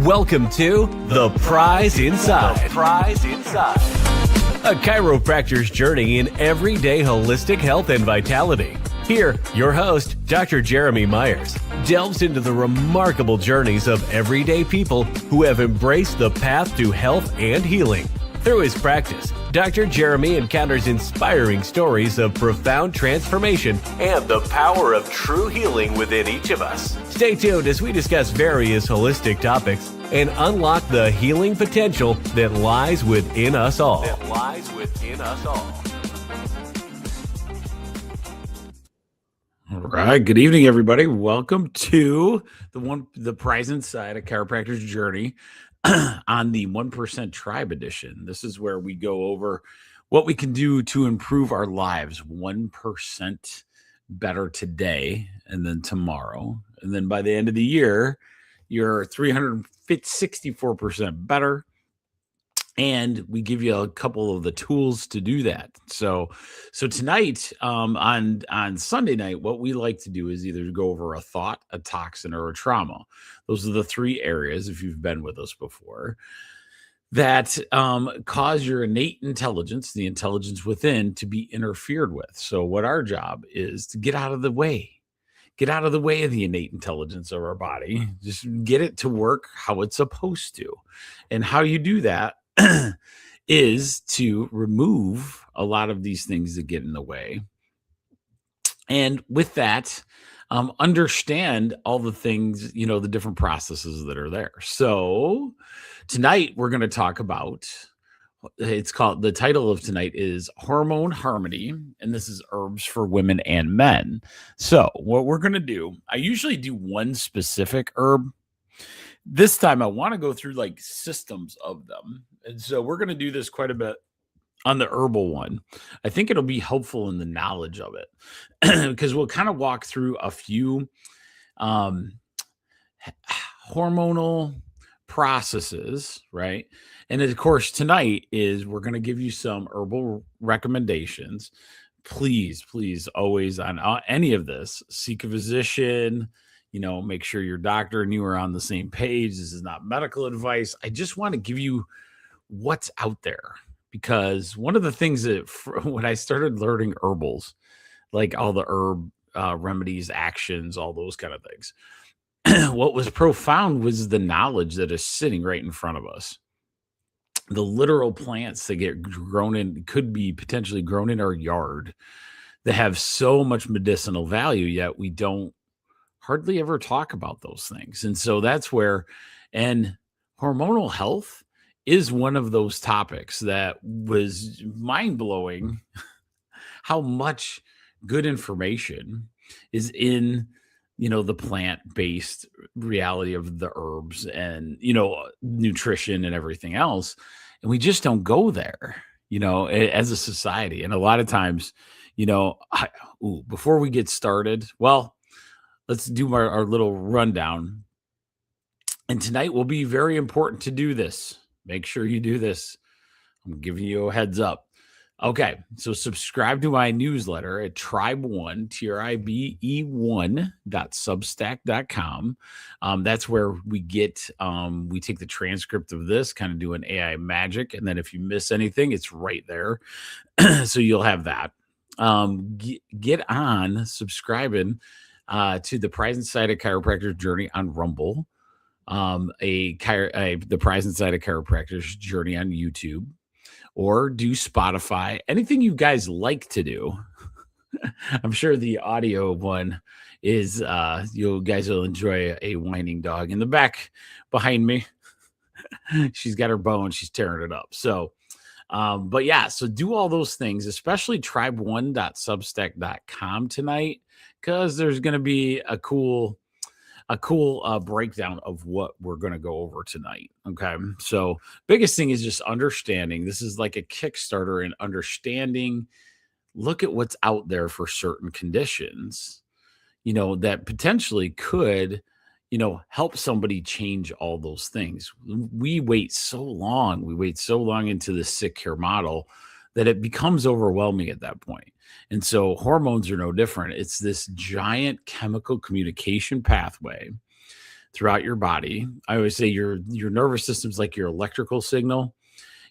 Welcome to The Prize Inside. The Prize Inside. A chiropractor's journey in everyday holistic health and vitality. Here, your host, Dr. Jeremy Myers, delves into the remarkable journeys of everyday people who have embraced the path to health and healing. Through his practice, Dr. Jeremy encounters inspiring stories of profound transformation and the power of true healing within each of us. Stay tuned as we discuss various holistic topics and unlock the healing potential that lies within us all. All right. Good evening, everybody. Welcome to the Prize Inside, a chiropractor's journey on the 1% Tribe Edition. This is where we go over what we can do to improve our lives 1% better today and then tomorrow. And then by the end of the year, you're 364% better. And we give you a couple of the tools to do that. So tonight, on Sunday night, what we like to do is either go over a thought, a toxin, or a trauma. Those are the three areas, if you've been with us before, that cause your innate intelligence, the intelligence within, to be interfered with. So what our job is to get out of the way. Get out of the way of the innate intelligence of our body. Just get it to work how it's supposed to. And how you do that is to remove a lot of these things that get in the way. And with that, understand all the things, the different processes that are there. So tonight we're going to talk about, the title of tonight is Hormone Harmony, and this is herbs for women and men. So what we're going to do, I usually do one specific herb. This time I want to go through like systems of them. And so we're going to do this quite a bit on the herbal one. I think it'll be helpful in the knowledge of it because we'll kind of walk through a few hormonal processes, right? And of course, tonight we're going to give you some herbal recommendations. Please, always on any of this, seek a physician. Make sure your doctor and you are on the same page. This is not medical advice. I just want to give you what's out there, because one of the things that when I started learning herbals, like all the herb remedies, actions, all those kind of things, what was profound was the knowledge that is sitting right in front of us. The literal plants that get grown in, could be potentially grown in our yard, that have so much medicinal value, yet we don't hardly ever talk about those things. And so that's where, and hormonal health is one of those topics that was mind-blowing how much good information is in, the plant-based reality of the herbs and, nutrition and everything else. And we just don't go there, as a society. And a lot of times, before we get started, let's do our little rundown. And tonight will be very important to do this. Make sure you do this. I'm giving you a heads up. Okay, so subscribe to my newsletter at tribe1, tribe1.substack.com. That's where we take the transcript of this, kind of do an AI magic. And then if you miss anything, it's right there. So you'll have that. Get on subscribing to the Prize Inside a Chiropractor's Journey on Rumble, the Prize Inside a Chiropractor's Journey on YouTube, or do Spotify, anything you guys like to do. I'm sure the audio one is, you guys will enjoy a whining dog in the back behind me. She's got her bone. She's tearing it up. So, but yeah, so do all those things, especially tribe1.substack.com tonight, because there's going to be a cool a cool breakdown of what we're going to go over tonight. Okay. So, biggest thing is just understanding. This is like a Kickstarter in understanding. Look at what's out there for certain conditions, that potentially could, help somebody change all those things. We wait so long. We wait so long into the sick care model that it becomes overwhelming at that point. And so hormones are no different. It's this giant chemical communication pathway throughout your body. I always say your nervous system's like your electrical signal.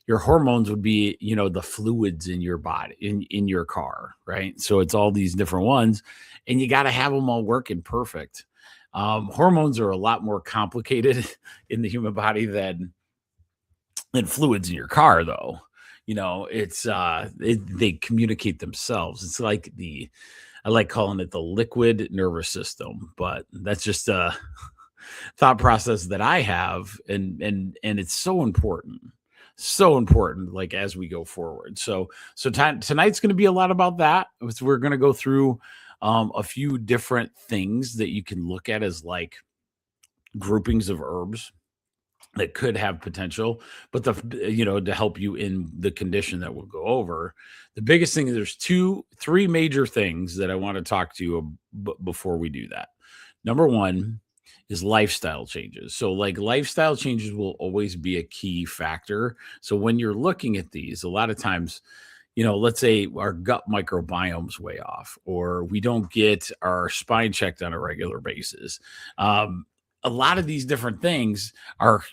Your hormones would be, the fluids in your body, in your car, right? So it's all these different ones, and you got to have them all working perfect. Hormones are a lot more complicated in the human body than fluids in your car, though. It's they communicate themselves. It's like I like calling it the liquid nervous system, but that's just a thought process that I have, and it's so important. So important, like as we go forward. So tonight's going to be a lot about that. We're going to go through a few different things that you can look at as like groupings of herbs that could have potential, but to help you in the condition that we'll go over. The biggest thing is there's three major things that I want to talk to you before we do that. Number one is lifestyle changes. So like lifestyle changes will always be a key factor. So when you're looking at these, a lot of times, let's say our gut microbiome's way off, or we don't get our spine checked on a regular basis. A lot of these different things are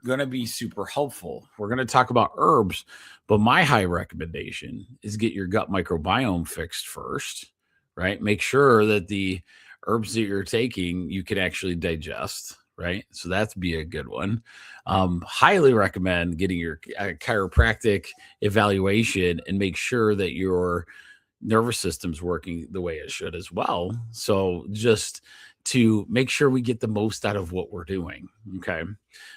going to be super helpful. We're going to talk about herbs, but my high recommendation is get your gut microbiome fixed first, right? Make sure that the herbs that you're taking, you can actually digest, right? So that'd be a good one. Highly recommend getting your chiropractic evaluation and make sure that your nervous system's working the way it should as well. So just to make sure we get the most out of what we're doing. Okay.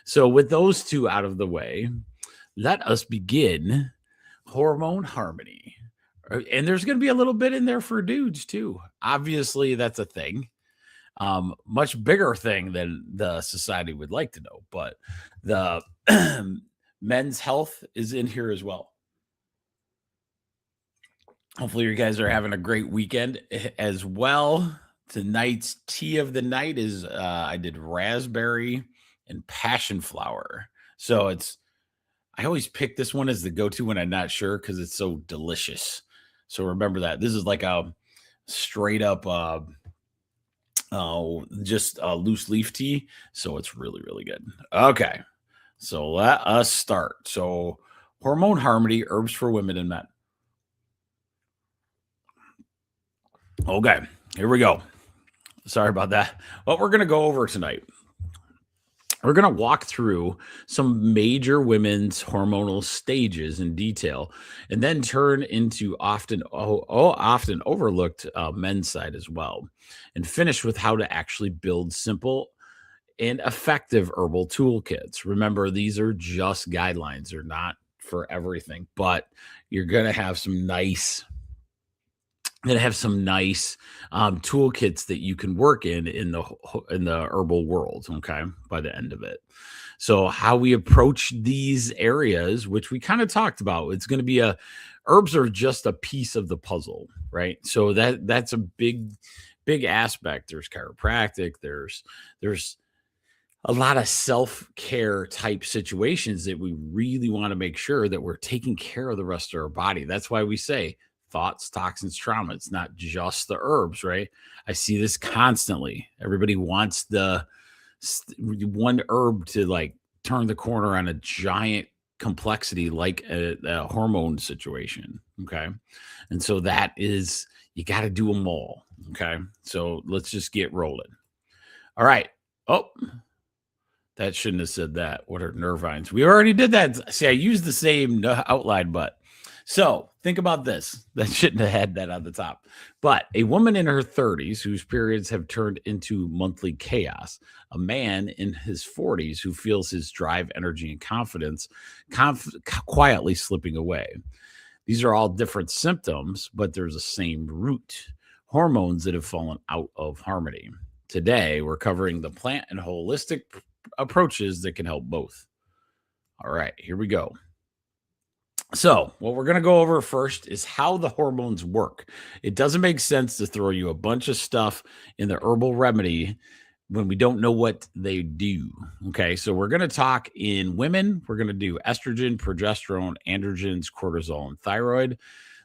So with those two out of the way, let us begin hormone harmony. And there's going to be a little bit in there for dudes too. Obviously, that's a thing. Much bigger thing than the society would like to know, but the men's health is in here as well. Hopefully you guys are having a great weekend as well. Tonight's tea of the night is I did raspberry and passion flower. So I always pick this one as the go-to when I'm not sure because it's so delicious. So remember that. This is like a straight up just a loose leaf tea. So it's really, really good. Okay. So let us start. So hormone harmony, herbs for women and men. Okay, here we go. Sorry about that. What we're going to go over tonight, we're going to walk through some major women's hormonal stages in detail, and then turn into often overlooked men's side as well, and finish with how to actually build simple and effective herbal toolkits. Remember, these are just guidelines. They're not for everything, but you're going to have some nice toolkits that you can work in the herbal world. Okay, by the end of it. So how we approach these areas, which we kind of talked about, it's going to be herbs are just a piece of the puzzle, right? So that's a big aspect. There's chiropractic. There's a lot of self-care type situations that we really want to make sure that we're taking care of the rest of our body. That's why we say thoughts, toxins, trauma. It's not just the herbs, right? I see this constantly. Everybody wants the one herb to like turn the corner on a giant complexity like a hormone situation. Okay. And so that is, you got to do them all. Okay. So let's just get rolling. All right. Oh, that shouldn't have said that. What are nervines? We already did that. See, I used the same outline, but so think about this. That shouldn't have had that on the top. But a woman in her 30s whose periods have turned into monthly chaos, a man in his 40s who feels his drive, energy, and confidence quietly slipping away. These are all different symptoms, but there's a same root: hormones that have fallen out of harmony. Today, we're covering the plant and holistic approaches that can help both. All right, here we go. So, what we're going to go over first is how the hormones work. It doesn't make sense to throw you a bunch of stuff in the herbal remedy when we don't know what they do. Okay, so we're going to talk in women. We're going to do estrogen, progesterone, androgens, cortisol, and thyroid.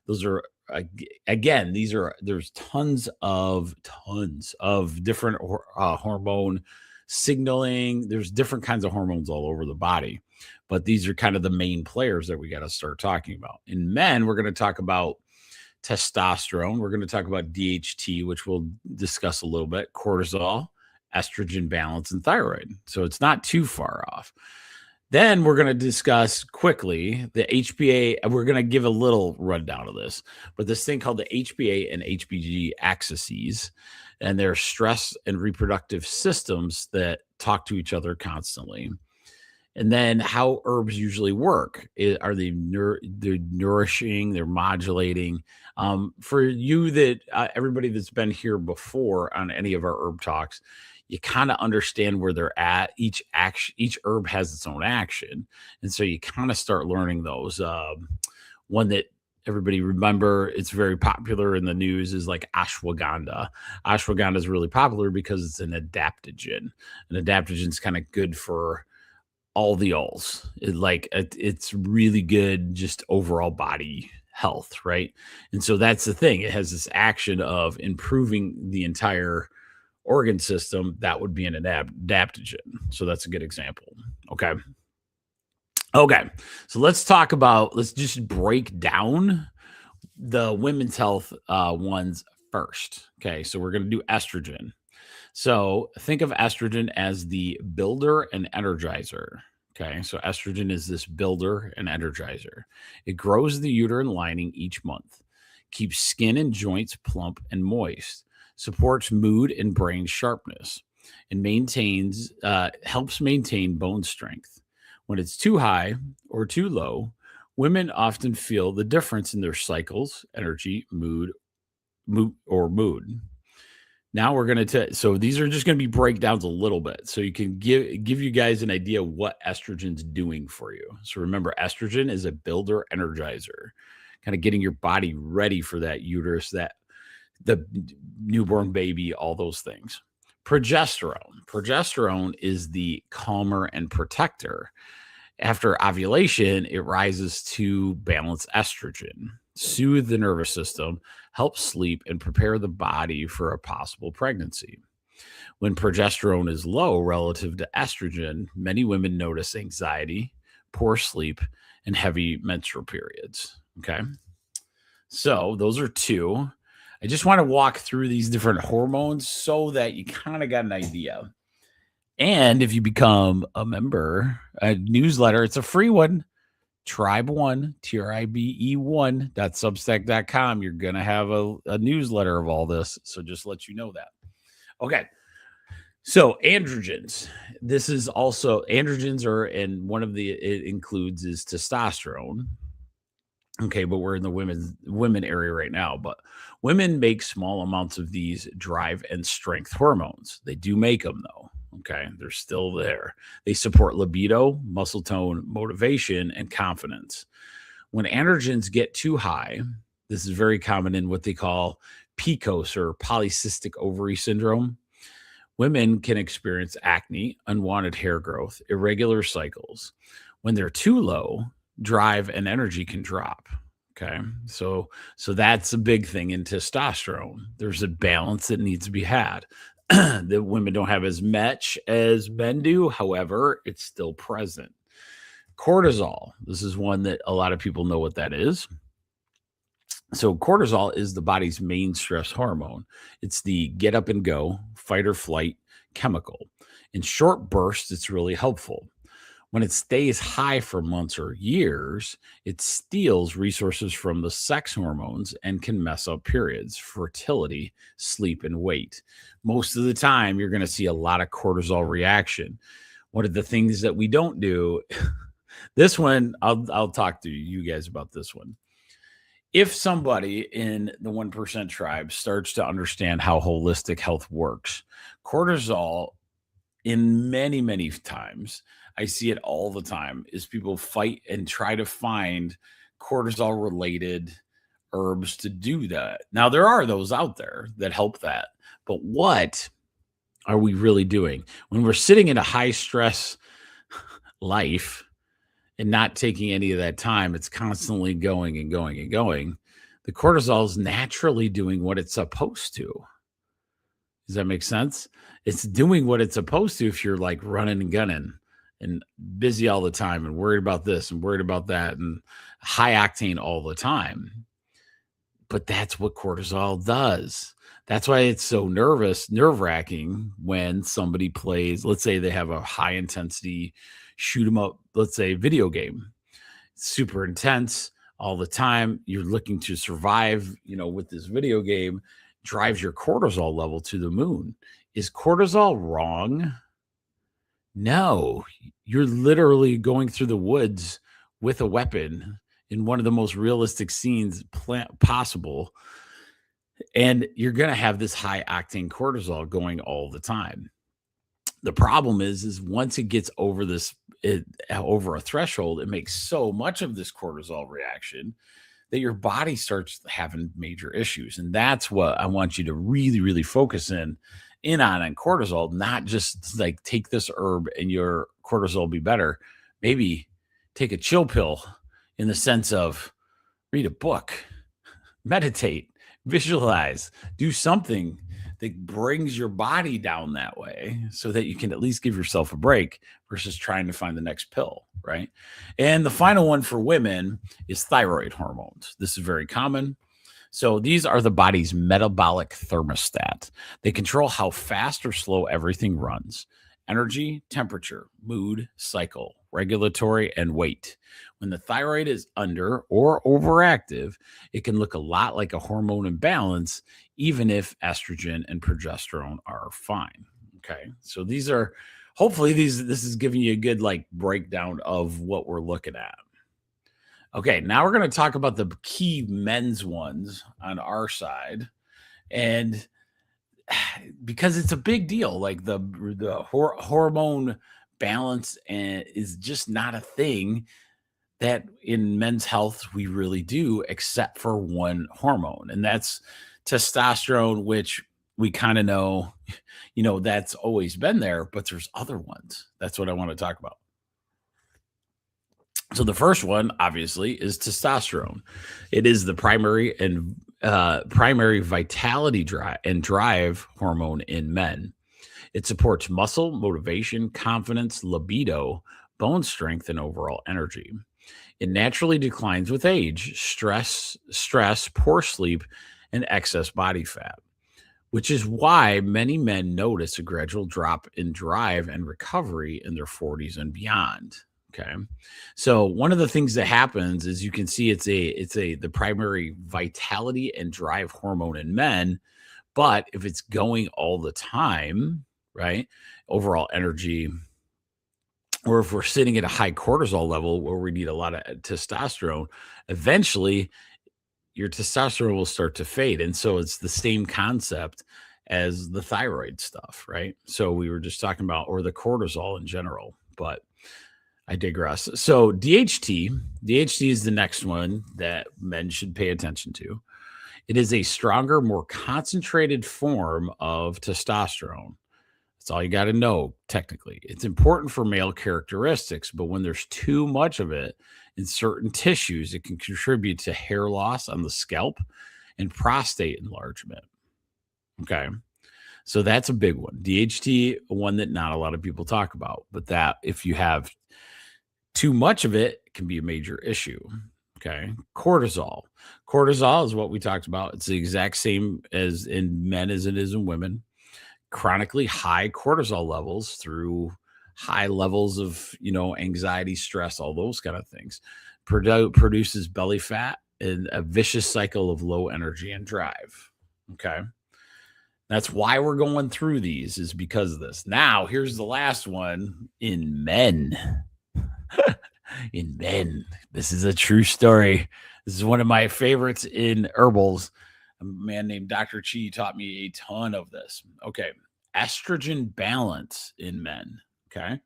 Those are again, there's tons of different hormone signaling. There's different kinds of hormones all over the body, but these are kind of the main players that we got to start talking about. In men, we're going to talk about testosterone. We're going to talk about DHT, which we'll discuss a little bit, cortisol, estrogen balance, and thyroid. So it's not too far off. Then we're going to discuss quickly the HPA. We're going to give a little rundown of this, but this thing called the HPA and HPG axes, and they're stress and reproductive systems that talk to each other constantly. And then how herbs usually work. Are they they're nourishing, they're modulating? For you that everybody that's been here before on any of our herb talks, you kind of understand where they're at. Each herb has its own action. And so you kind of start learning those. One that everybody remember, it's very popular in the news, is like ashwagandha. Ashwagandha is really popular because it's an adaptogen. An adaptogen is kind of good for all the alls. It's really good just overall body health, right? And so that's the thing. It has this action of improving the entire organ system. That would be an adaptogen. So that's a good example. Okay. So let's just break down the women's health ones first. Okay. So we're going to do estrogen. So think of estrogen as the builder and energizer. Okay. So estrogen is this builder and energizer. It grows the uterine lining each month, keeps skin and joints plump and moist, supports mood and brain sharpness, and helps maintain bone strength. When it's too high or too low, women often feel the difference in their cycles, energy, mood. Now we're going to so these are just going to be breakdowns a little bit, so you can give you guys an idea what estrogen's doing for you. So remember, estrogen is a builder energizer, kind of getting your body ready for that uterus, the newborn baby, all those things. Progesterone is the calmer and protector. After ovulation, it rises to balance estrogen, soothe the nervous system, help sleep, and prepare the body for a possible pregnancy. When progesterone is low relative to estrogen, many women notice anxiety, poor sleep, and heavy menstrual periods. Okay. So those are two. I just want to walk through these different hormones so that you kind of got an idea. And if you become a member, a newsletter, it's a free one. Tribe One, tribe1.substack.com. You're going to have a newsletter of all this. So just let you know that. Okay. So androgens. This is also androgens and one of it includes is testosterone. Okay, but we're in the women area right now. But women make small amounts of these drive and strength hormones. They do make them though. Okay, they're still there. They support libido, muscle tone, motivation, and confidence. When androgens get too high, this is very common in what they call PCOS or polycystic ovary syndrome. Women can experience acne, unwanted hair growth, irregular cycles. When they're too low, drive and energy can drop. Okay, so that's a big thing in testosterone. There's a balance that needs to be had. That women don't have as much as men do. However, it's still present. Cortisol. This is one that a lot of people know what that is. So cortisol is the body's main stress hormone. It's the get up and go, fight or flight chemical. In short bursts, it's really helpful. When it stays high for months or years, it steals resources from the sex hormones and can mess up periods, fertility, sleep, and weight. Most of the time, you're going to see a lot of cortisol reaction. One of the things that we don't do, this one, I'll talk to you guys about this one. if somebody in the 1% tribe starts to understand how holistic health works, cortisol, in many, many times, I see it all the time, is people fight and try to find cortisol related herbs to do that. Now, there are those out there that help that, but what are we really doing when we're sitting in a high stress life and not taking any of that time? It's constantly going and going and going. The cortisol is naturally doing what it's supposed to. Does that make sense? It's doing what it's supposed to if you're like running and gunning and busy all the time and worried about this and worried about that and high octane all the time. But that's what cortisol does. That's why it's so nerve-wracking when somebody plays, let's say they have a high intensity shoot 'em up, let's say video game. It's super intense all the time. You're looking to survive, with this video game, drives your cortisol level to the moon. Is cortisol wrong? No, you're literally going through the woods with a weapon in one of the most realistic scenes possible. And you're going to have this high octane cortisol going all the time. The problem is once it gets over over a threshold, it makes so much of this cortisol reaction that your body starts having major issues. And that's what I want you to really, really focus in on cortisol, not just like take this herb and your cortisol will be better. Maybe take a chill pill in the sense of read a book, meditate, visualize, do something that brings your body down that way so that you can at least give yourself a break versus trying to find the next pill, right? And the final one for women is thyroid hormones. This is very common. So these are the body's metabolic thermostat. They control how fast or slow everything runs: energy, temperature, mood, cycle, regulatory, and weight. When the thyroid is under or overactive, it can look a lot like a hormone imbalance, even if estrogen and progesterone are fine. Okay. So these are, hopefully this is giving you a good breakdown of what we're looking at. Okay. Now we're going to talk about the key men's ones on our side. And because it's a big deal, like the hormone balance is just not a thing that in men's health we really do, except for one hormone, and that's testosterone, which we kind of know, that's always been there, but there's other ones. That's what I want to talk about. So the first one, obviously, is testosterone. It is the primary vitality drive hormone in men. It supports muscle, motivation, confidence, libido, bone strength, and overall energy. It naturally declines with age, stress, poor sleep, and excess body fat, which is why many men notice a gradual drop in drive and recovery in their 40s and beyond. Okay. So one of the things that happens is you can see it's the primary vitality and drive hormone in men, but if it's going all the time, right, overall energy, or if we're sitting at a high cortisol level where we need a lot of testosterone, eventually your testosterone will start to fade. And so it's the same concept as the thyroid stuff, right? So we were just talking about, or the cortisol in general, but I digress. So DHT is the next one that men should pay attention to. It is a stronger, more concentrated form of testosterone. That's all you got to know, technically. It's important for male characteristics, but when there's too much of it in certain tissues, it can contribute to hair loss on the scalp and prostate enlargement. Okay. So that's a big one. DHT, one that not a lot of people talk about, but that if you have too much of it, it can be a major issue. Okay. Cortisol is what we talked about. It's the exact same as in men as it is in women. Chronically high cortisol levels through high levels of, anxiety, stress, all those kind of things, produces belly fat and a vicious cycle of low energy and drive. Okay. That's why we're going through these, is because of this. Now, here's the last one in men. In men, this is a true story. This is one of my favorites in herbals. A man named Dr. Chi taught me a ton of this. Okay. Estrogen balance in men. Okay.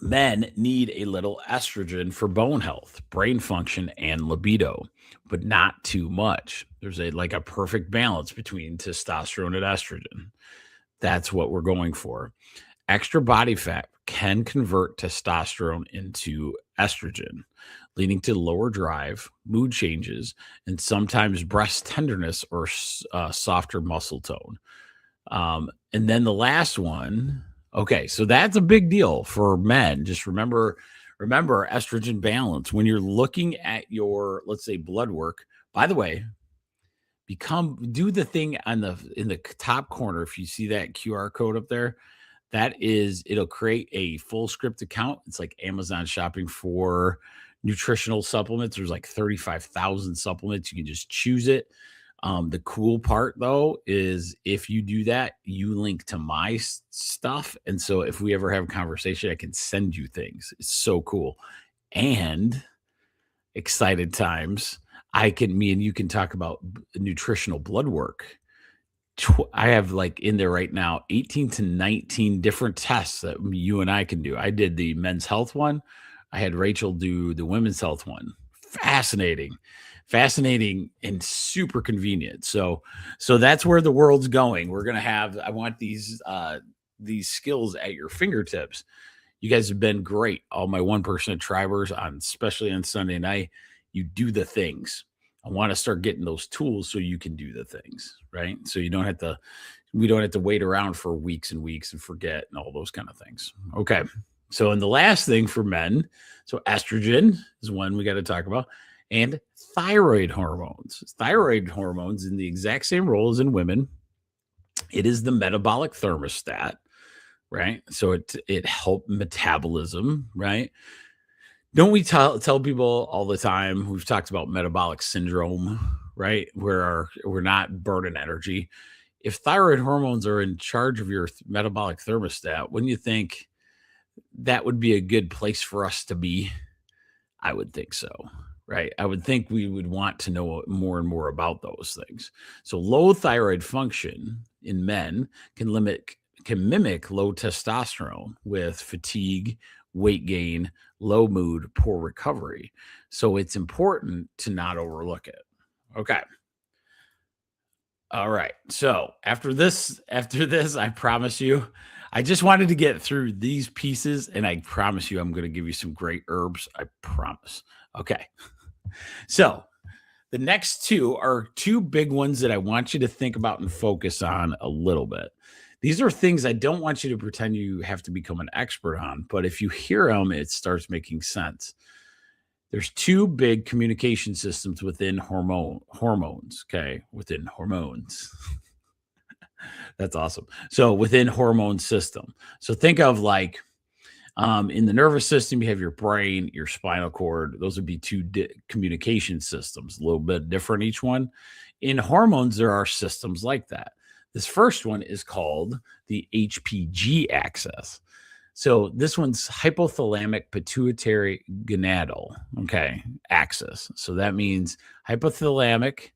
Men need a little estrogen for bone health, brain function, and libido, but not too much. There's a perfect balance between testosterone and estrogen. That's what we're going for. Extra body fat can convert testosterone into estrogen, leading to lower drive, mood changes, and sometimes breast tenderness or softer muscle tone. And then the last one, okay, so that's a big deal for men. Just remember estrogen balance when you're looking at your, let's say, blood work. By the way, do the thing in the top corner. If you see that QR code up there, it'll create a full script account. It's like Amazon shopping for nutritional supplements. There's like 35,000 supplements. You can just choose it. The cool part though is if you do that, you link to my stuff. And so if we ever have a conversation, I can send you things. It's so cool. And excited times, me and you can talk about nutritional blood work. I have in there right now 18 to 19 different tests that you and I can do. I did the men's health one. I had Rachel do the women's health one. Fascinating and super convenient. So that's where the world's going. We're going to I want these skills at your fingertips. You guys have been great. All my 1% tribers especially on Sunday night, you do the things. I want to start getting those tools so you can do the things, right? So we don't have to wait around for weeks and weeks and forget and all those kind of things. Okay. So, and the last thing for men, so estrogen is one we got to talk about, and thyroid hormones. Thyroid hormones in the exact same role as in women. It is the metabolic thermostat, right? So it helps metabolism, right? Don't we tell people all the time, we've talked about metabolic syndrome, right? Where we're not burning energy. If thyroid hormones are in charge of your metabolic thermostat, wouldn't you think that would be a good place for us to be? I would think so, right? I would think we would want to know more and more about those things. So low thyroid function in men can mimic low testosterone with fatigue, weight gain, low mood, poor recovery. So it's important to not overlook it. Okay. All right. So after this, I promise you, I just wanted to get through these pieces, and I promise you I'm going to give you some great herbs. I promise. Okay. So the next two are two big ones that I want you to think about and focus on a little bit. These are things I don't want you to pretend you have to become an expert on, but if you hear them, it starts making sense. There's two big communication systems within hormones, okay? Within hormones. That's awesome. So within hormone system. So think of in the nervous system, you have your brain, your spinal cord. Those would be two communication systems, a little bit different each one. In hormones, there are systems like that. This first one is called the HPG axis. So this one's hypothalamic pituitary gonadal, axis. So that means hypothalamic,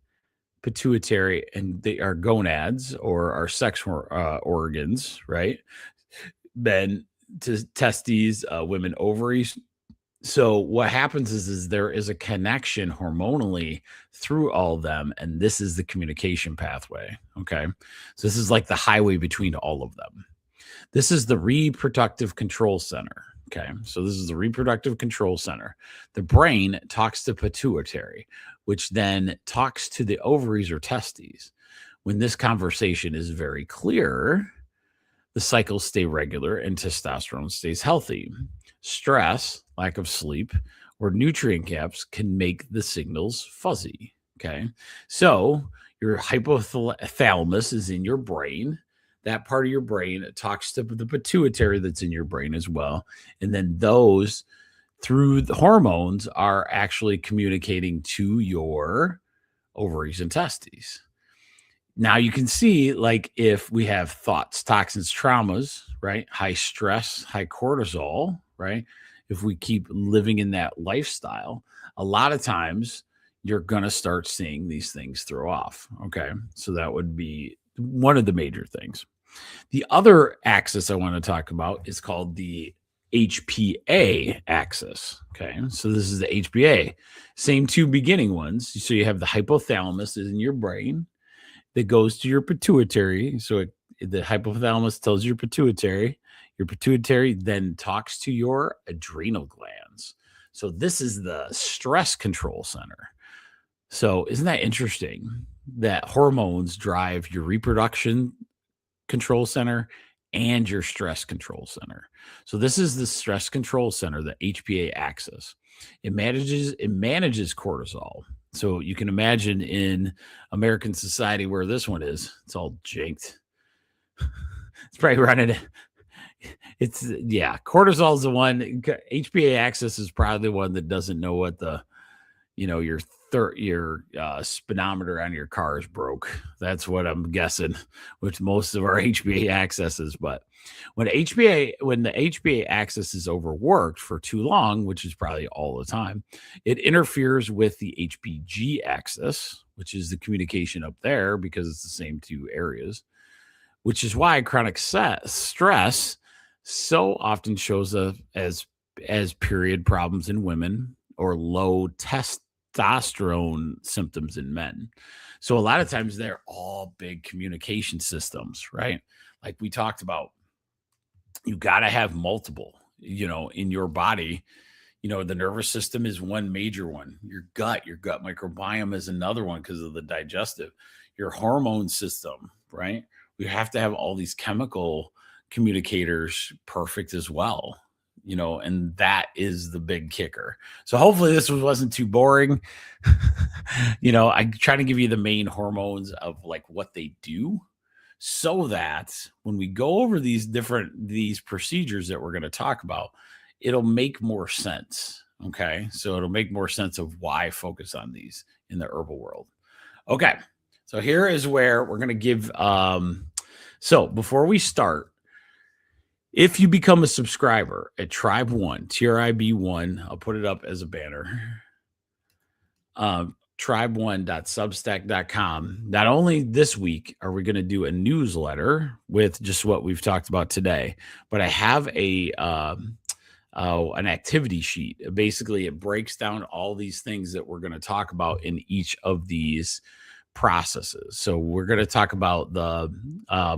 pituitary, and they are gonads or our sex organs, right? Men testes, women ovaries. So what happens is there is a connection hormonally through all of them, and this is the communication pathway, okay? So this is like the highway between all of them. This is the reproductive control center, okay? So this is the reproductive control center. The brain talks to pituitary, which then talks to the ovaries or testes. When this conversation is very clear, the cycles stay regular and testosterone stays healthy. Stress, lack of sleep, or nutrient gaps can make the signals fuzzy, okay? So your hypothalamus is in your brain. That part of your brain talks to the pituitary that's in your brain as well. And then those, through the hormones, are actually communicating to your ovaries and testes. Now you can see, if we have thoughts, toxins, traumas, right? High stress, high cortisol, right? If we keep living in that lifestyle, a lot of times you're going to start seeing these things throw off. Okay. So that would be one of the major things. The other axis I want to talk about is called the HPA axis. Okay. So this is the HPA, same two beginning ones. So you have the hypothalamus is in your brain that goes to your pituitary. So the hypothalamus tells your pituitary then talks to your adrenal glands. So this is the stress control center. So isn't that interesting that hormones drive your reproduction control center and your stress control center? So this is the stress control center, the HPA axis. It manages cortisol. So you can imagine in American society where this one is, it's all jinked. It's probably running. Cortisol is the one. HPA axis is probably the one that doesn't know what your speedometer on your car is broke. That's what I'm guessing with most of our HPA axes. But when the HPA axis is overworked for too long, which is probably all the time, it interferes with the HPG axis, which is the communication up there because it's the same two areas, which is why chronic stress so often shows up as period problems in women or low testosterone symptoms in men. So a lot of times they're all big communication systems, right? Like we talked about, you got to have multiple, in your body. The nervous system is one major one. Your gut microbiome is another one because of the digestive. Your hormone system, right? We have to have all these chemical communicators perfect as well. And that is the big kicker. So hopefully this wasn't too boring. I try to give you the main hormones of like what they do so that when we go over these procedures that we're going to talk about, it'll make more sense. Okay. So it'll make more sense of why focus on these in the herbal world. Okay. So here is where we're going to give, so before we start, if you become a subscriber at Tribe One, TRIB1, I'll put it up as a banner, tribe1.substack.com. Not only this week are we going to do a newsletter with just what we've talked about today, but I have an activity sheet. Basically, it breaks down all these things that we're going to talk about in each of these processes. So we're going to talk about the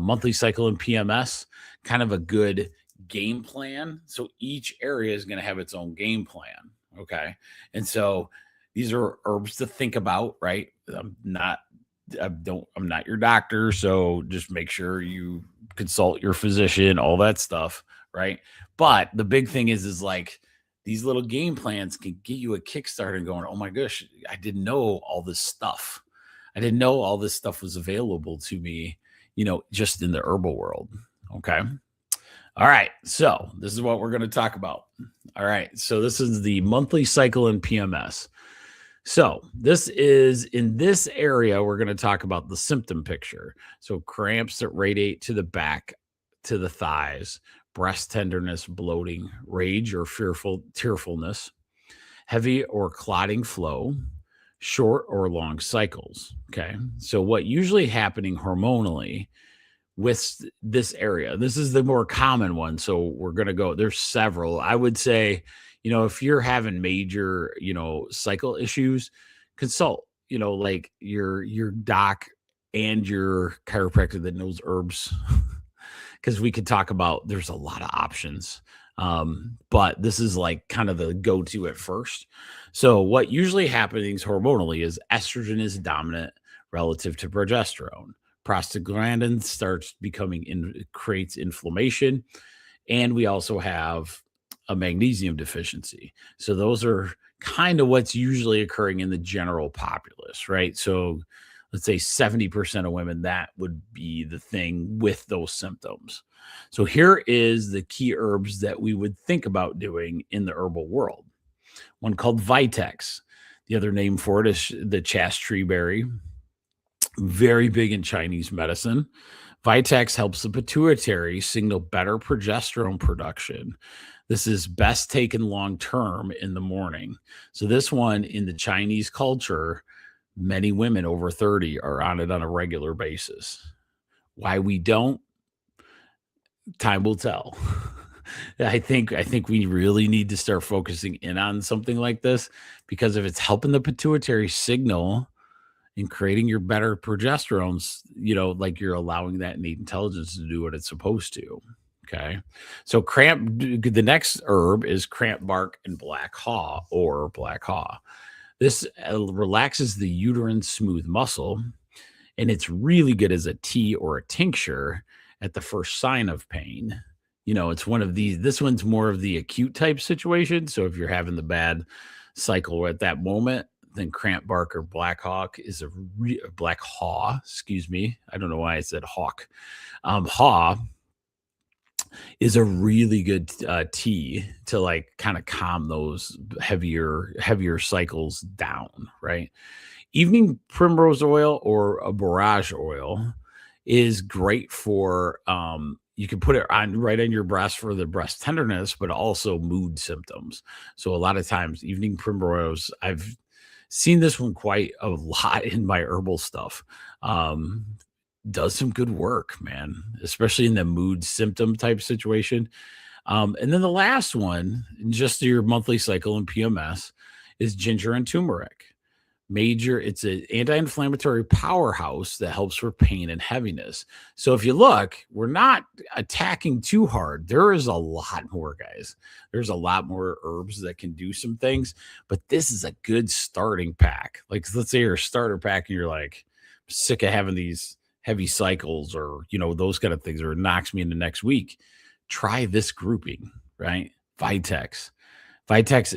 monthly cycle in PMS, kind of a good game plan. So each area is going to have its own game plan. Okay. And so these are herbs to think about, right? I'm not your doctor. So just make sure you consult your physician, all that stuff. Right. But the big thing is like these little game plans can get you a kickstart and going, oh my gosh, I didn't know all this stuff. I didn't know all this stuff was available to me, just in the herbal world. Okay. All right. So this is what we're going to talk about. All right. So this is the monthly cycle in PMS. So this is in this area, we're going to talk about the symptom picture. So cramps that radiate to the back, to the thighs, breast tenderness, bloating, rage or tearfulness, heavy or clotting flow, short or long cycles. Okay. So what usually happening hormonally with this area, this is the more common one. So we're going to go, there's several. I would say, if you're having major, cycle issues, consult, like your doc and your chiropractor that knows herbs, because we could talk about, there's a lot of options. But this is like kind of the go-to at first. So what usually happens hormonally is estrogen is dominant relative to progesterone. Prostaglandin starts creates inflammation. And we also have a magnesium deficiency. So those are kind of what's usually occurring in the general populace, right? So let's say 70% of women, that would be the thing with those symptoms. So here is the key herbs that we would think about doing in the herbal world. One called Vitex. The other name for it is the chast tree berry. Very big in Chinese medicine. Vitex helps the pituitary signal better progesterone production. This is best taken long term in the morning. So this one in the Chinese culture, many women over 30 are on it on a regular basis. Why we don't, time will tell. I think we really need to start focusing in on something like this, because if it's helping the pituitary signal and creating your better progesterones, like you're allowing that innate intelligence to do what it's supposed to. Okay. So the next herb is cramp bark and black haw or black haw. This relaxes the uterine smooth muscle, and it's really good as a tea or a tincture at the first sign of pain. It's one of these, this one's more of the acute type situation. So if you're having the bad cycle at that moment, then cramp bark or black hawk is black haw, excuse me. I don't know why I said hawk. Haw is a really good tea to like kind of calm those heavier cycles down, right? Evening primrose oil or a borage oil is great for you can put it on right on your breast for the breast tenderness, but also mood symptoms. So a lot of times evening primrose, I've seen this one quite a lot in my herbal stuff. Does some good work, man, especially in the mood symptom type situation. And then the last one, just your monthly cycle and PMS, is ginger and turmeric. It's an anti-inflammatory powerhouse that helps for pain and heaviness. So if you look, we're not attacking too hard. There is a lot more, guys. There's a lot more herbs that can do some things, but this is a good starting pack. Like, let's say you're a starter pack and you're like, sick of having these heavy cycles or, those kind of things, or it knocks me into next week. Try this grouping, right? Vitex,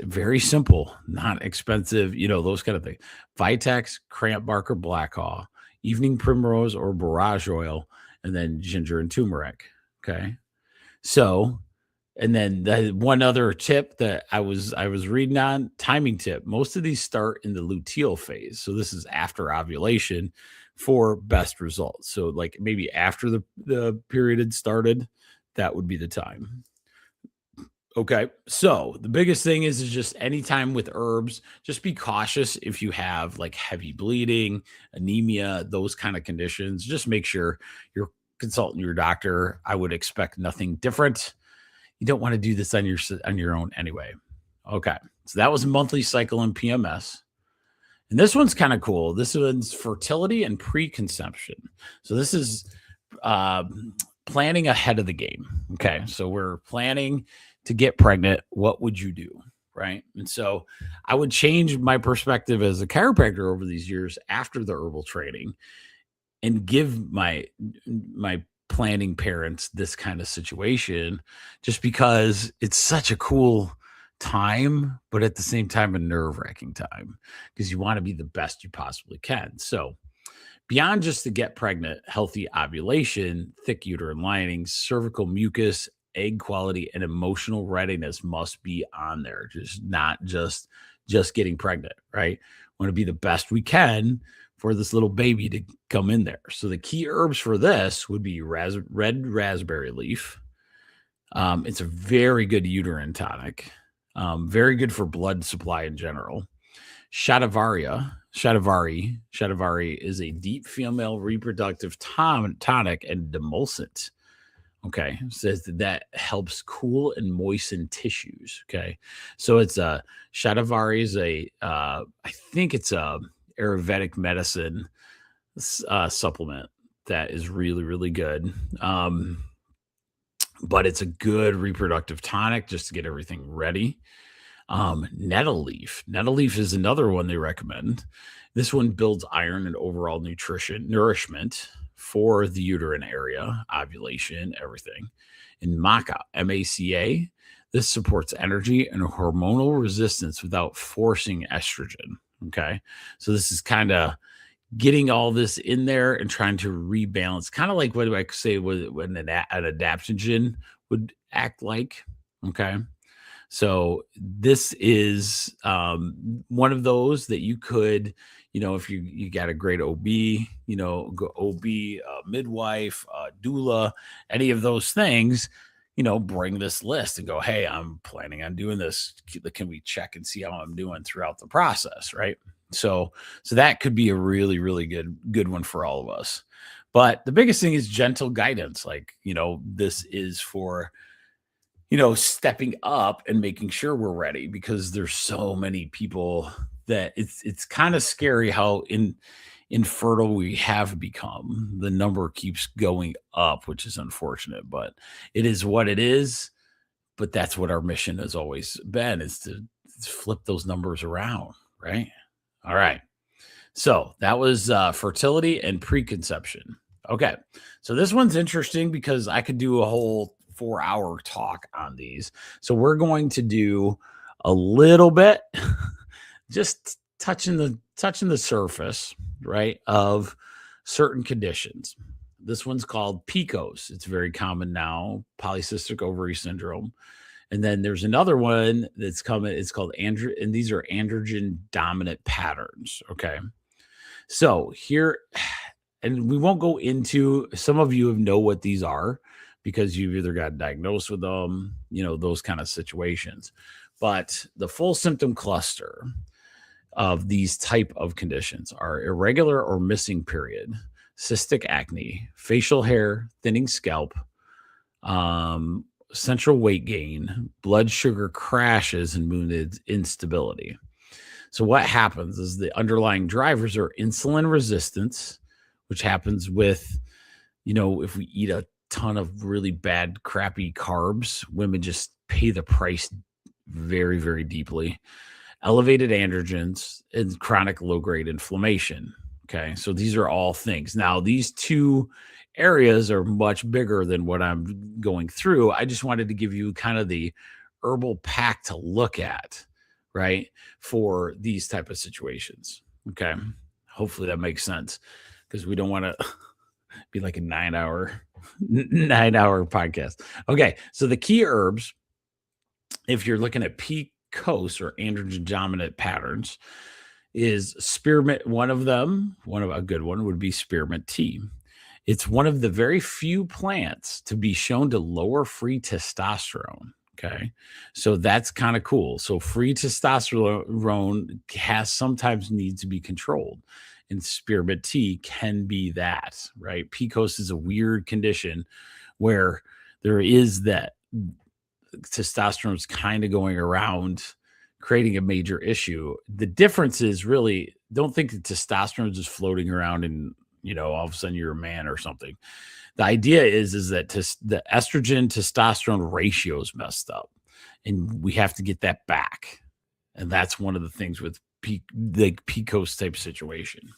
very simple, not expensive, those kind of things. Vitex, cramp bark or black haw, evening primrose or borage oil, and then ginger and turmeric. Okay. So, and then the one other tip that I was reading on, timing tip. Most of these start in the luteal phase. So this is after ovulation for best results. So like maybe after the period had started, that would be the time. Okay. So the biggest thing is just anytime with herbs, just be cautious if you have like heavy bleeding, anemia, those kind of conditions. Just make sure you're consulting your doctor. I would expect nothing different. You don't want to do this on your own anyway. Okay. So that was monthly cycle and PMS. And this one's kind of cool. This one's fertility and preconception. So this is planning ahead of the game. Okay. So we're planning to get pregnant. What would you do? Right. And so I would change my perspective as a chiropractor over these years after the herbal training and give my planning parents this kind of situation, just because it's such a cool time, but at the same time, a nerve-wracking time, because you want to be the best you possibly can. So beyond just the get pregnant, healthy ovulation, thick uterine lining, cervical mucus, egg quality, and emotional readiness must be on there. Not just getting pregnant, right? Want to be the best we can for this little baby to come in there. So the key herbs for this would be red raspberry leaf. It's a very good uterine tonic. Very good for blood supply in general. Shatavari is a deep female reproductive tonic and demulcent. Okay, says that helps cool and moisten tissues. Okay, so it's Shatavari is I think it's a Ayurvedic medicine supplement that is really, really good. But it's a good reproductive tonic just to get everything ready. Nettle leaf is another one they recommend. This one builds iron and overall nourishment for the uterine area, ovulation, everything. And maca, M-A-C-A, this supports energy and hormonal resistance without forcing estrogen. Okay. So this is kind of getting all this in there and trying to rebalance, kind of like what I say when an adaptogen would act like. Okay. So this is one of those that you could, if you got a great OB, go OB, midwife, doula, any of those things, bring this list and go, hey, I'm planning on doing this. Can we check and see how I'm doing throughout the process, right? So that could be a really, really good one for all of us. But the biggest thing is gentle guidance. Like, this is for, stepping up and making sure we're ready, because there's so many people that it's kind of scary how infertile we have become. The number keeps going up, which is unfortunate, but it is what it is. But that's what our mission has always been, is to flip those numbers around, right? All right. So that was fertility and preconception. Okay. So this one's interesting because I could do a whole 4-hour talk on these. So we're going to do a little bit, just touching the surface, right, of certain conditions. This one's called PCOS. It's very common now, polycystic ovary syndrome. And then there's another one that's coming. It's called and these are androgen dominant patterns. Okay. So here, and we won't go into, some of you know what these are because you've either got diagnosed with them, those kind of situations. But the full symptom cluster of these type of conditions are irregular or missing period, cystic acne, facial hair, thinning scalp, central weight gain, blood sugar crashes, and mood instability. So what happens is the underlying drivers are insulin resistance, which happens with, if we eat a ton of really bad, crappy carbs, women just pay the price very, very deeply. Elevated androgens and chronic low-grade inflammation. Okay, so these are all things. Now, these two areas are much bigger than what I'm going through. I just wanted to give you kind of the herbal pack to look at, right, for these type of situations. Okay, hopefully that makes sense, because we don't want to be like a 9-hour podcast. Okay, so the key herbs, if you're looking at PCOS or androgen dominant patterns, is spearmint. A good one would be spearmint tea. It's one of the very few plants to be shown to lower free testosterone. Okay. So that's kind of cool. So free testosterone sometimes needs to be controlled, and spearmint tea can be that, right? PCOS is a weird condition where there is that testosterone is kind of going around, creating a major issue. The difference is, really, don't think that testosterone is just floating around and, all of a sudden you're a man or something. The idea is that the estrogen testosterone ratio is messed up, and we have to get that back. And that's one of the things with the PCOS type situation.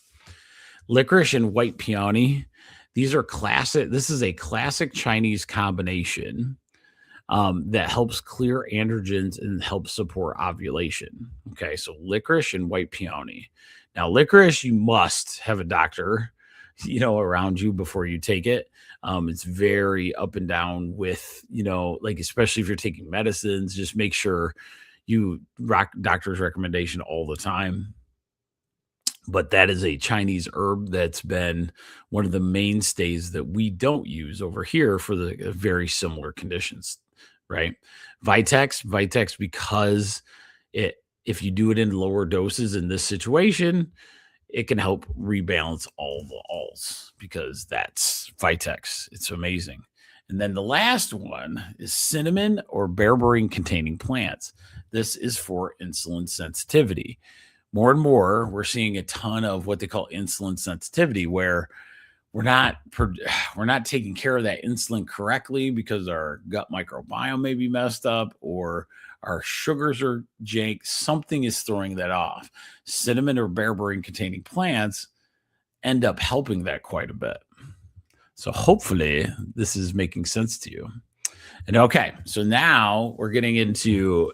Licorice and white peony. These are classic. This is a classic Chinese combination that helps clear androgens and helps support ovulation. Okay, so licorice and white peony. Now, licorice, you must have a doctor, around you before you take it. It's very up and down with, especially if you're taking medicines, just make sure you rock doctor's recommendation all the time. But that is a Chinese herb that's been one of the mainstays that we don't use over here for the very similar conditions, right? Vitex, because if you do it in lower doses in this situation, it can help rebalance all the alts, because that's Vitex. It's amazing. And then the last one is cinnamon or berberine containing plants. This is for insulin sensitivity. More and more, we're seeing a ton of what they call insulin sensitivity, where we're not taking care of that insulin correctly because our gut microbiome may be messed up, or our sugars are jank. Something is throwing that off. Cinnamon or berberine containing plants end up helping that quite a bit. So hopefully this is making sense to you. And okay, so now we're getting into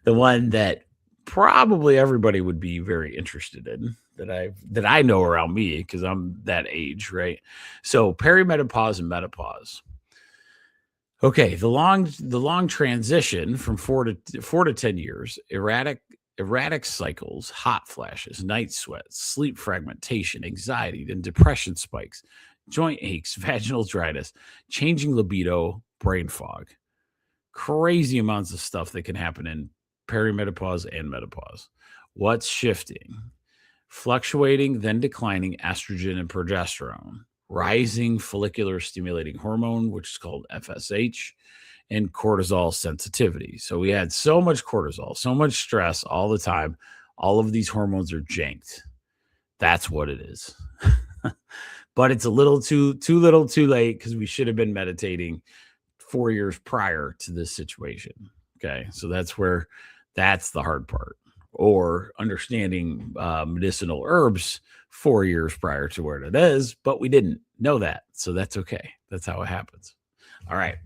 the one that probably everybody would be very interested in, that I know around me, because I'm that age, right? So perimenopause and menopause. Okay, the long transition from 4 to 10 years, erratic cycles, hot flashes, night sweats, sleep fragmentation, anxiety, then depression spikes, joint aches, vaginal dryness, changing libido, brain fog, crazy amounts of stuff that can happen in perimenopause and menopause. What's shifting? Fluctuating, then declining estrogen and progesterone, rising follicular stimulating hormone, which is called FSH, and cortisol sensitivity. So we had so much cortisol, so much stress all the time. All of these hormones are janked. That's what it is. But it's a little too little too late, because we should have been meditating 4 years prior to this situation. Okay. So that's the hard part. Or understanding medicinal herbs 4 years prior to where it is, but we didn't know that. So that's okay. That's how it happens. All right.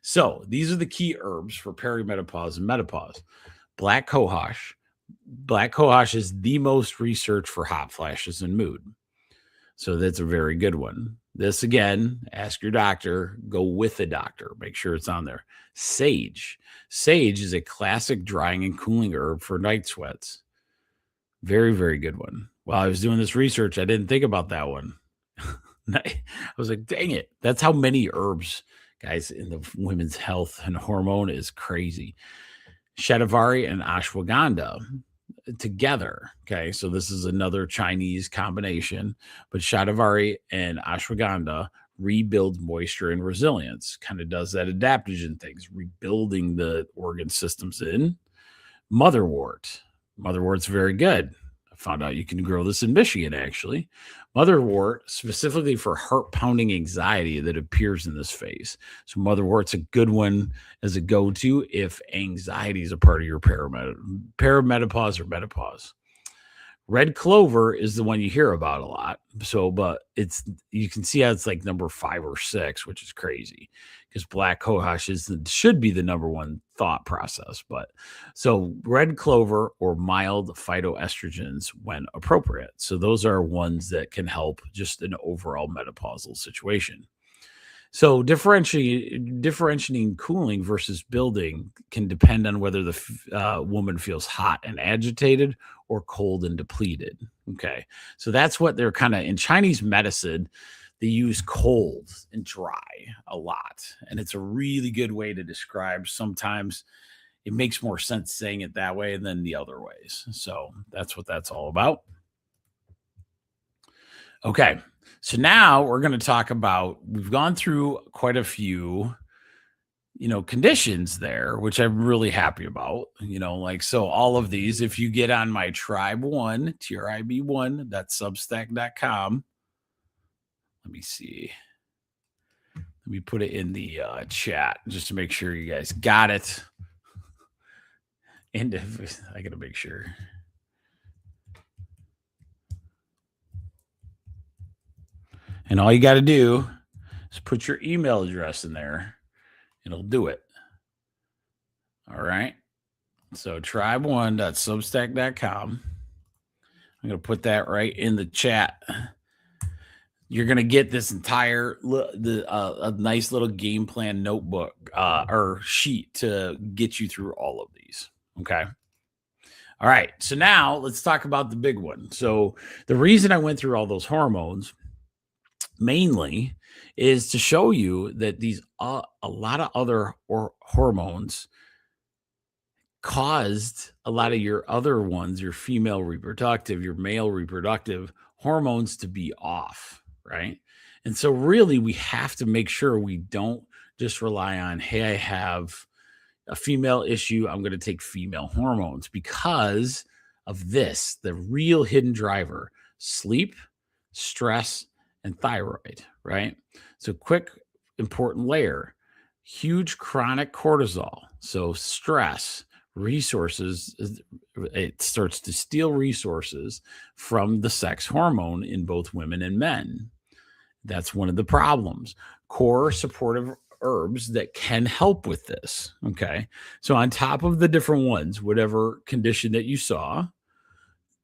So these are the key herbs for perimenopause and menopause. Black cohosh. Black cohosh is the most researched for hot flashes and mood. So that's a very good one. This, again, ask your doctor, go with the doctor, make sure it's on there. Sage. Sage is a classic drying and cooling herb for night sweats. Very, very good one. While I was doing this research, I didn't think about that one. I was like, dang it. That's how many herbs, guys, in the women's health and hormone is crazy. Shatavari and ashwagandha together. Okay. So this is another Chinese combination, but shatavari and ashwagandha rebuild moisture and resilience, kind of does that adaptogen things, rebuilding the organ systems in. Motherwort. Motherwort's very good. I found out you can grow this in Michigan, actually. Motherwort, specifically for heart pounding anxiety that appears in this phase. So motherwort's a good one as a go-to if anxiety is a part of your perimenopause or menopause. Red clover is the one you hear about a lot. So, but you can see how it's like number 5 or 6, which is crazy, because black cohosh should be the number one thought process. But so red clover or mild phytoestrogens when appropriate. So those are ones that can help just an overall menopausal situation. So differentiating cooling versus building can depend on whether the woman feels hot and agitated or cold and depleted. Okay. So that's what they're kind of in Chinese medicine. They use cold and dry a lot. And it's a really good way to describe. Sometimes it makes more sense saying it that way than the other ways. So that's what that's all about. Okay. So now we're going to talk about, we've gone through quite a few, conditions there, which I'm really happy about, so all of these, if you get on my Tribe1, TRIB1.substack.com, let me see. Let me put it in the chat just to make sure you guys got it. And I got to make sure. And all you got to do is put your email address in there. It'll do it. All right. So tribe1.substack.com. I'm going to put that right in the chat. You're going to get this entire a nice little game plan notebook or sheet to get you through all of these. Okay. All right. So now let's talk about the big one. So the reason I went through all those hormones mainly is to show you that these a lot of other hormones caused a lot of your other ones, your female reproductive, your male reproductive hormones to be off, right? And so really we have to make sure we don't just rely on, hey, I have a female issue, I'm going to take female hormones, because of this, the real hidden driver: sleep, stress, and thyroid, right? So quick, important layer: huge chronic cortisol. So stress, resources, it starts to steal resources from the sex hormone in both women and men. That's one of the problems. Core supportive herbs that can help with this. Okay. So on top of the different ones, whatever condition that you saw,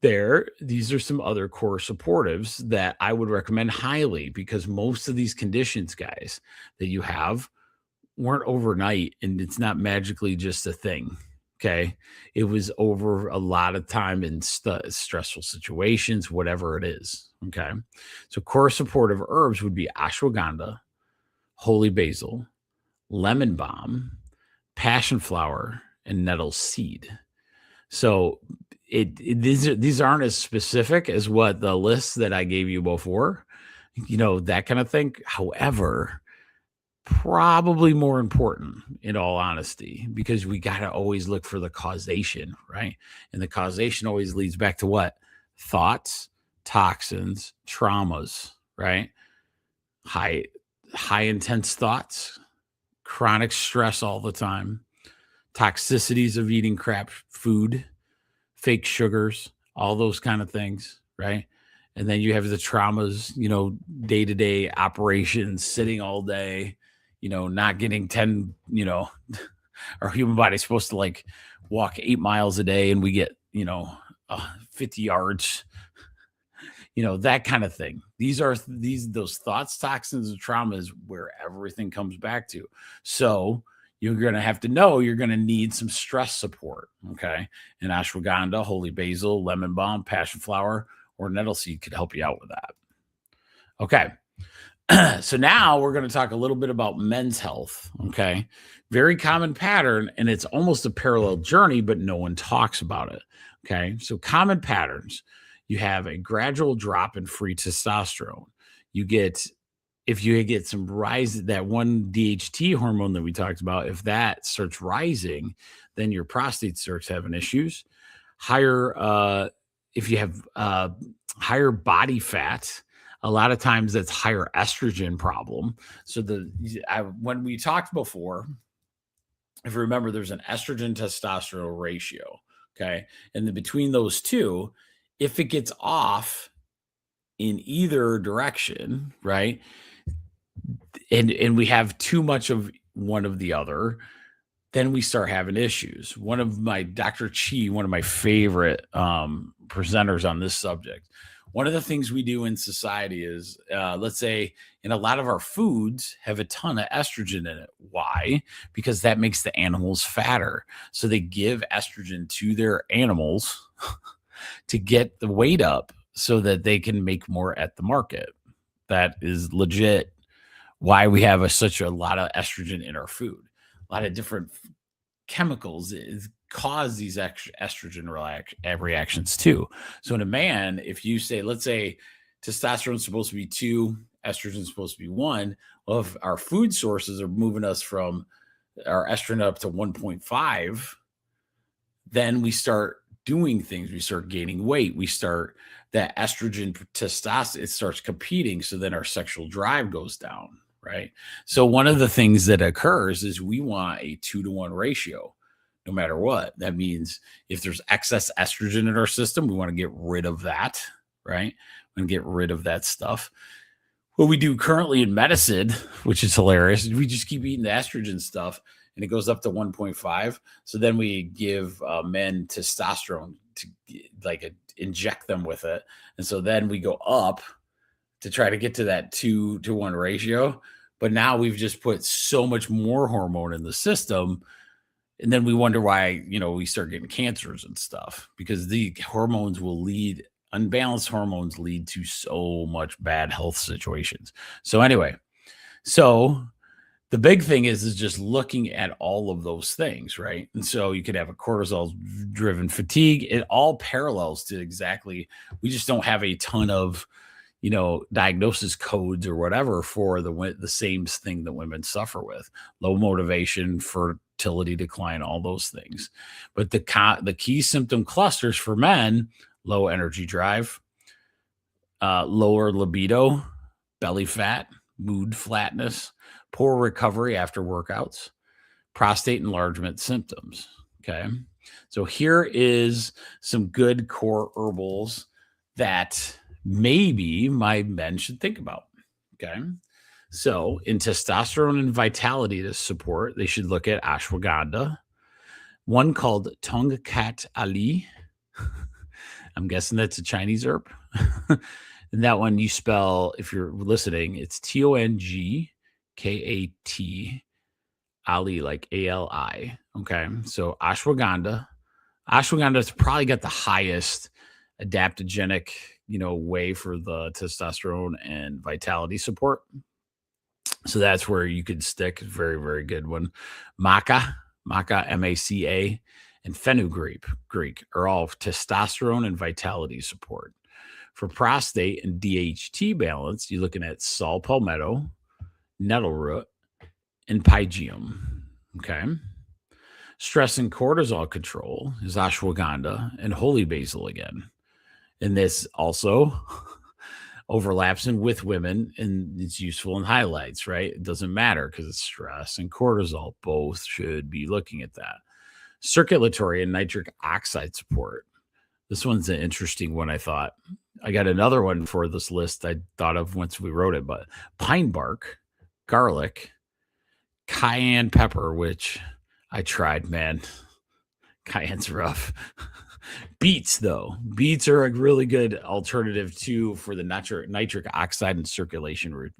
these are some other core supportives that I would recommend highly, because most of these conditions, guys, that you have weren't overnight, and it's not magically just a thing. Okay. It was over a lot of time in stressful situations, whatever it is. Okay. So core supportive herbs would be ashwagandha, holy basil, lemon balm, passion flower, and nettle seed. So these aren't as specific as what the lists that I gave you before, that kind of thing. However, probably more important, in all honesty, because we got to always look for the causation, right? And the causation always leads back to what? Thoughts, toxins, traumas, right? High intense thoughts, chronic stress all the time, toxicities of eating crap food, fake sugars, all those kind of things, right? And then you have the traumas, day-to-day operations, sitting all day, not getting 10, our human body's supposed to like walk 8 miles a day and we get, 50 yards, that kind of thing. Those thoughts, toxins, and traumas where everything comes back to. So you're going to have to know you're going to need some stress support. Okay. And ashwagandha, holy basil, lemon balm, passion flower, or nettle seed could help you out with that. Okay. So now we're going to talk a little bit about men's health. Okay. Very common pattern, and it's almost a parallel journey, but no one talks about it. Okay. So common patterns. You have a gradual drop in free testosterone. If you get some rise, that one DHT hormone that we talked about, if that starts rising, then your prostate starts having issues. If you have higher body fat, a lot of times that's higher estrogen problem. So when we talked before, if you remember, there's an estrogen testosterone ratio. Okay. And then between those two, if it gets off in either direction, right? And we have too much of one of the other, then we start having issues. Dr. Chi, one of my favorite presenters on this subject, one of the things we do in society is, let's say, in a lot of our foods have a ton of estrogen in it. Why? Because that makes the animals fatter. So they give estrogen to their animals to get the weight up so that they can make more at the market. That is legit why we have such a lot of estrogen in our food. A lot of different chemicals cause these estrogen reactions too. So in a man, if you say, let's say testosterone is supposed to be 2, estrogen is supposed to be 1. Well, if our food sources are moving us from our estrogen up to 1.5, then we start doing things. We start gaining weight. That estrogen testosterone, it starts competing. So then our sexual drive goes down, right? So one of the things that occurs is we want a 2-to-1 ratio, no matter what. That means if there's excess estrogen in our system, we want to get rid of that, right? We want to get rid of that stuff. What we do currently in medicine, which is hilarious, is we just keep eating the estrogen stuff and it goes up to 1.5. So then we give men testosterone to inject them with it. And so then we go up to try to get to that 2-to-1 ratio. But now we've just put so much more hormone in the system. And then we wonder why, we start getting cancers and stuff, because the unbalanced hormones lead to so much bad health situations. So anyway, the big thing is just looking at all of those things, right? And so you could have a cortisol-driven fatigue. It all parallels to exactly. We just don't have a ton of, diagnosis codes or whatever for the same thing that women suffer with: low motivation, fertility decline, all those things. But the key symptom clusters for men: low energy drive, lower libido, belly fat, mood flatness, poor recovery after workouts, prostate enlargement symptoms. Okay. So here is some good core herbals that maybe my men should think about. Okay. So in testosterone and vitality to support, they should look at ashwagandha, one called Tongkat Ali. I'm guessing that's a Chinese herb. And that one you spell, if you're listening, it's Tongkat Ali, like Ali. Okay. So ashwagandha has probably got the highest adaptogenic, way for the testosterone and vitality support. So that's where you could stick. Very, very good one. Maca, Maca, and fenugreek are all testosterone and vitality support. For prostate and DHT balance, you're looking at saw palmetto, nettle root, and pygeum. Okay. Stress and cortisol control is ashwagandha and holy basil again. And this also overlaps in with women, and it's useful in highlights, right? It doesn't matter because it's stress and cortisol. Both should be looking at that. Circulatory and nitric oxide support. This one's an interesting one, I thought. I got another one for this list I thought of once we wrote it, but pine bark, garlic, cayenne pepper, which I tried, man. Cayenne's rough. Beets, though. Beets are a really good alternative, too, for the nitric oxide and circulation.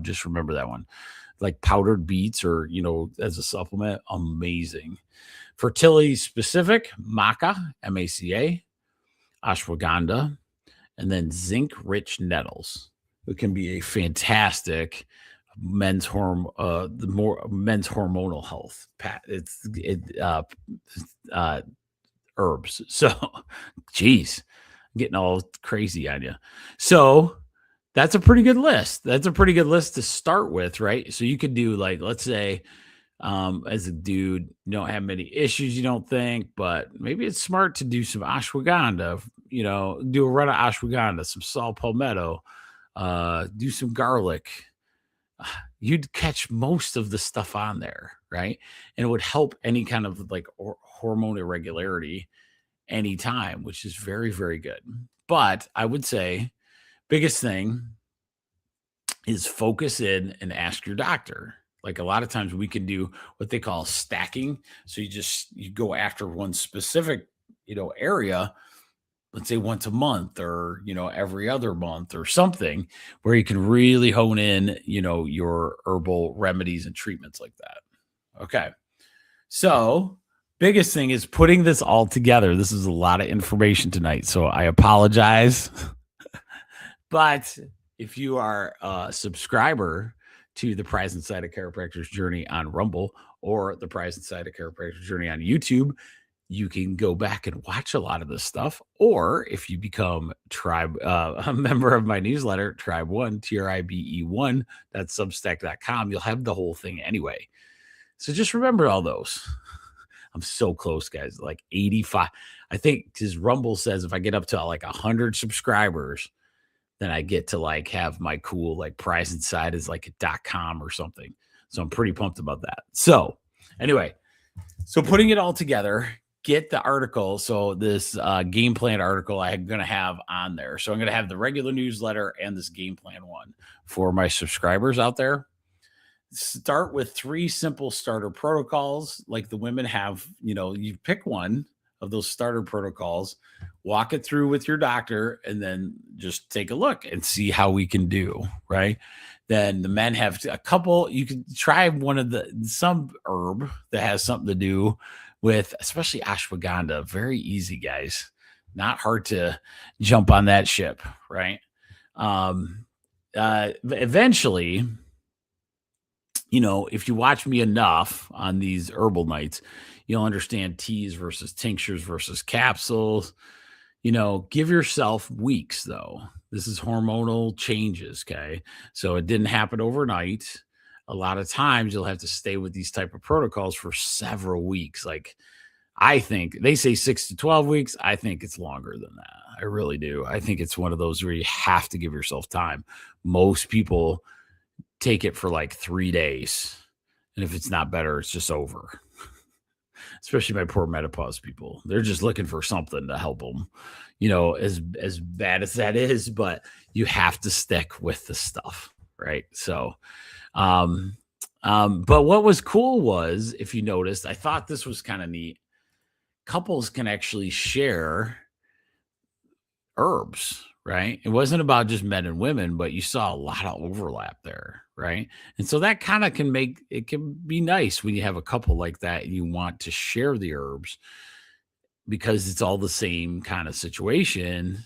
Just remember that one. Like powdered beets or, as a supplement, amazing. Fertility specific, maca, M-A-C-A, ashwagandha, and then zinc-rich nettles. It can be a fantastic men's hormonal health. Herbs. So, geez, I'm getting all crazy on you. So that's a pretty good list. That's a pretty good list to start with, right? So you could do, like, let's say, as a dude, you don't have many issues, you don't think, but maybe it's smart to do some ashwagandha, do a run of ashwagandha, some saw palmetto, do some garlic. You'd catch most of the stuff on there, right? And it would help any kind of like hormone irregularity anytime, which is very, very good. But I would say biggest thing is focus in and ask your doctor. Like a lot of times we can do what they call stacking. So you go after one specific, area, let's say once a month or, every other month or something where you can really hone in, your herbal remedies and treatments like that. Okay. So biggest thing is putting this all together. This is a lot of information tonight, so I apologize. But if you are a subscriber to the Prize Inside a Chiropractor's Journey on Rumble or the Prize Inside a Chiropractor's Journey on YouTube, you can go back and watch a lot of this stuff. Or if you become a member of my newsletter, Tribe One, TRIBE1, that's substack.com, you'll have the whole thing anyway. So just remember all those. I'm so close, guys, like 85. I think his Rumble says if I get up to like 100 subscribers, then I get to like have my cool like prize inside is like a .com or something. So I'm pretty pumped about that. So anyway, so putting it all together, get the article. So this game plan article I'm going to have on there. So I'm going to have the regular newsletter and this game plan one for my subscribers out there. Start with 3 simple starter protocols. Like the women have, you pick one of those starter protocols, walk it through with your doctor, and then just take a look and see how we can do, right? Then the men have a couple. You can try some herb that has something to do with, especially ashwagandha. Very easy, guys. Not hard to jump on that ship, right? Eventually, if you watch me enough on these herbal nights, you'll understand teas versus tinctures versus capsules. Give yourself weeks, though. This is hormonal changes, okay? So it didn't happen overnight. A lot of times you'll have to stay with these type of protocols for several weeks. Like I think they say 6 to 12 weeks. I think it's longer than that. I really do. I think it's one of those where you have to give yourself time. Most people take it for like 3 days. And if it's not better, it's just over. Especially my poor menopause people. They're just looking for something to help them, as bad as that is, but you have to stick with the stuff. Right. So, but what was cool was, if you noticed, I thought this was kind of neat. Couples can actually share herbs, right? It wasn't about just men and women, but you saw a lot of overlap there, right? And so that kind of can be nice when you have a couple like that and you want to share the herbs. because it's all the same kind of situation,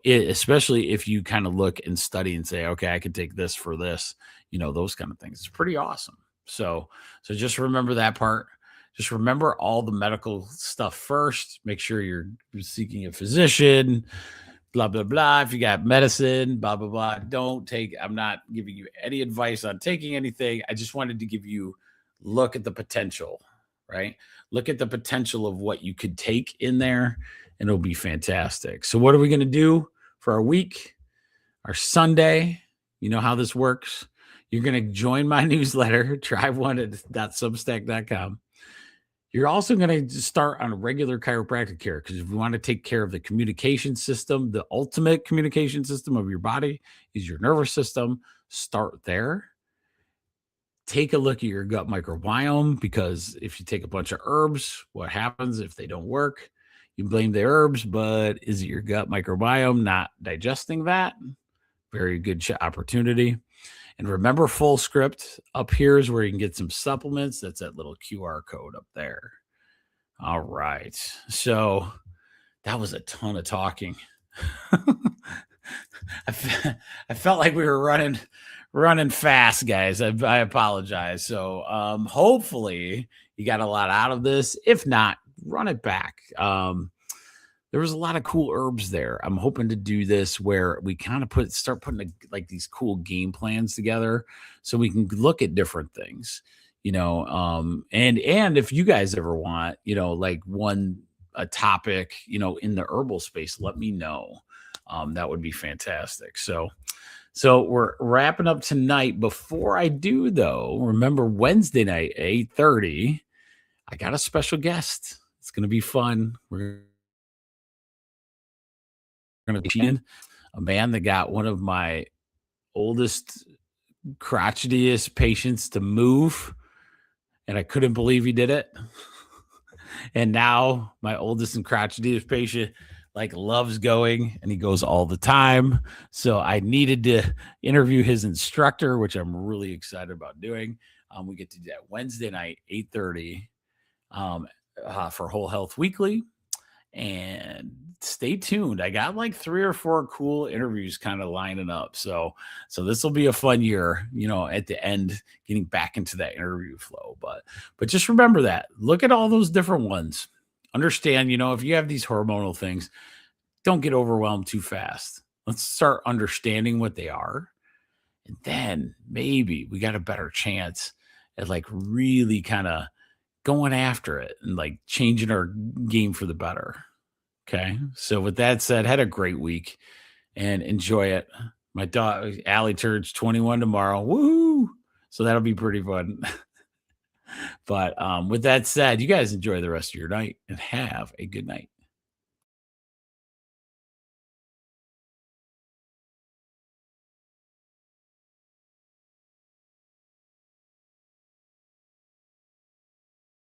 especially if you kind of look and study and say, okay, I can take this for this, those kind of things. It's pretty awesome. So just remember that part. Just remember all the medical stuff first. Make sure you're seeking a physician, blah, blah, blah. If you got medicine, blah, blah, blah. I'm not giving you any advice on taking anything. I just wanted to give you look at the potential, right? Look at the potential of what you could take in there, and it'll be fantastic. So what are we going to do for our week, our Sunday? You know how this works. You're going to join my newsletter, tribe1.substack.com. You're also going to start on regular chiropractic care, because if we want to take care of the communication system, the ultimate communication system of your body is your nervous system. Start there. Take a look at your gut microbiome, because if you take a bunch of herbs, what happens if they don't work? You blame the herbs, but is it your gut microbiome not digesting that? Very good opportunity. And remember, full script up here is where you can get some supplements. That's that little QR code up there. All right. So that was a ton of talking. I felt like we were running fast, guys. I apologize. So hopefully you got a lot out of this. If not, run it back. There was a lot of cool herbs there. I'm hoping to do this where we kind of start putting like these cool game plans together, so we can look at different things, and if you guys ever want, like a topic, in the herbal space, let me know. That would be fantastic. So we're wrapping up tonight. Before I do, though, remember Wednesday night, 8:30, I got a special guest. It's going to be fun. We're going to be a man that got one of my oldest, crotchetiest patients to move, and I couldn't believe he did it. And now my oldest and crotchetiest patient loves going, and he goes all the time. So I needed to interview his instructor, which I'm really excited about doing. We get to do that Wednesday night, 8:30, for Whole Health Weekly. And stay tuned. I got 3 or 4 cool interviews kind of lining up. So this will be a fun year, at the end, getting back into that interview flow. But just remember that. Look at all those different ones. Understand, if you have these hormonal things, don't get overwhelmed too fast. Let's start understanding what they are. And then maybe we got a better chance at really kind of going after it and changing our game for the better. Okay. So with that said, had a great week and enjoy it. My daughter, Allie, turns 21 tomorrow. Woo! So that'll be pretty fun. But with that said, you guys enjoy the rest of your night and have a good night.